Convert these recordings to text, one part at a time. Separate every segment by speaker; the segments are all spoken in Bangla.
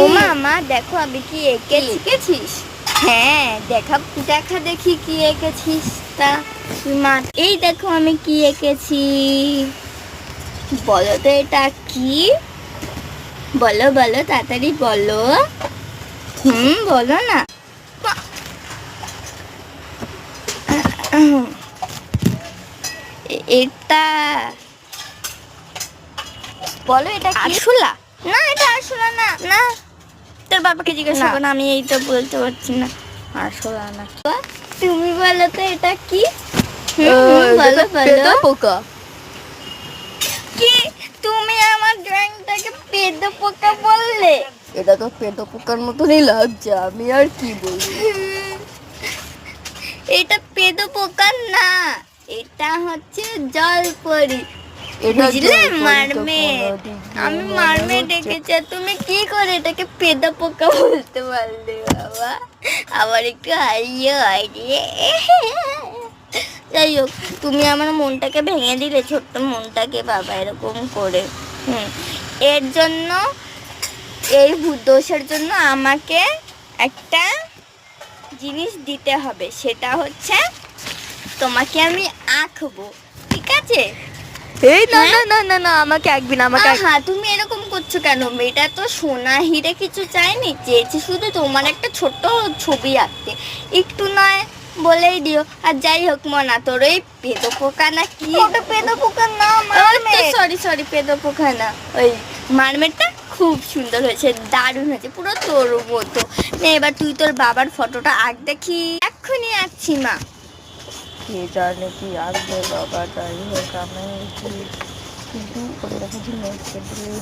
Speaker 1: ও মা দেখো আমি কি এঁকেছিস? হ্যাঁ দেখা দেখা দেখি কি এঁকেছিস তা। মা এই দেখো আমি কি এঁকেছি। বলো তো এটা কি? বলো বলো তাড়াতাড়ি বলো। বলো না। এটা বলো এটা কি? আরশোলা। না এটা আরশোলা না। না তোর বাবাকে জিজ্ঞাসা করো, আমি এই তো বলতে পারছি না। আরশোলা না। তুমি বলো তো এটা কি? বলো বলো।
Speaker 2: পোকা।
Speaker 1: কি তুমি আমার ড্রয়িংটাকে পেদো পোকা বললে?
Speaker 2: এটা তো পেটো পোকার মতনই লাগছে, আমি আর কি বলবো।
Speaker 1: এটা পেদো পোকা না, এটা হচ্ছে জলপরি। বুঝলে মারমেড। আমি মারমেড এঁকেছি, তুমি কি করে এটাকে পেদো পোকা বলতে পারলে বাবা? আবার একটু হাইয়ে হাইয়ে। যাই হোক তুমি আমার মনটাকে ভেঙে দিলে, ছোট্ট মনটাকে বাবা এরকম করে। এর জন্য এই দোষের জন্য আমাকে একটা জিনিস দিতে হবে, সেটা হচ্ছে তোমাকে আমি আঁকবো, ঠিক আছে?
Speaker 2: এই না না না না না, আমাকে আঁকবি না, আমাকে
Speaker 1: হ্যাঁ তুমি এরকম করছো কেন? মেয়েটা তো সোনা হিরে কিছু চাইনি, চেয়েছি শুধু তোমার একটা ছোট্ট ছবি আঁকতে, একটু নয় বলেই দিও। আর যাই হোক মনা, তোর ওই পেদো পোকা না কি? ওটা পেদো পোকা না, সরি সরি পেদো পোকা না, ওই মারমেডটা খুব সুন্দর হয়েছে, দারুণ হয়েছে, পুরো তোর মতো। নে এবার তুই তোর বাবার ফটোটা আঁক দেখি। এক্ষুনি আঁকছি মা।
Speaker 2: কে জানে কি আঁকবে বাবা, যাই হোক আমি কিন্তু করে রেখেছি নেক্সট দিলে।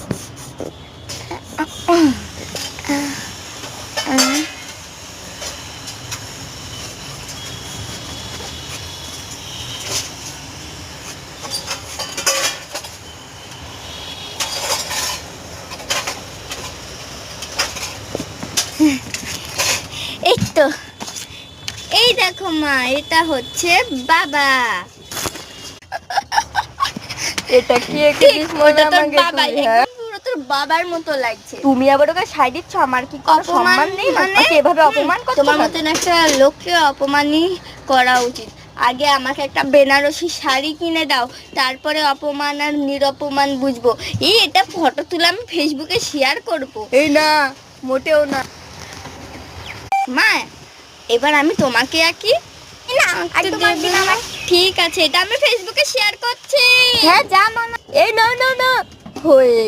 Speaker 1: এই তো, এই দেখো মা, এটা হচ্ছে বাবা।
Speaker 2: এটা কি এঁকেছিস মনে আমাকে
Speaker 1: বাবা, পুরো তোর বাবার মতো লাগছে।
Speaker 2: তুমি আবার ওকে সাই দিচ্ছ, আমার কি কোনো সম্মান নেই? মানে এভাবে অপমান করছো?
Speaker 1: তোমার মতন একটা লোককে অপমানই করা উচিত। আগে আমাকে একটা বেনারসি শাড়ি কিনে দাও, তারপরে অপমান আর নিরপমান বুঝবো। এটা ফটো তুলে আমি ফেসবুকে শেয়ার করবো।
Speaker 2: এই না, মোটেও না।
Speaker 1: মা এবার আমি তোমাকে আঁকি। ঠিক আছে, এটা আমি ফেসবুকে শেয়ার করছি।
Speaker 2: হ্যাঁ যা মানা। এই না না না, হয়ে গেছে।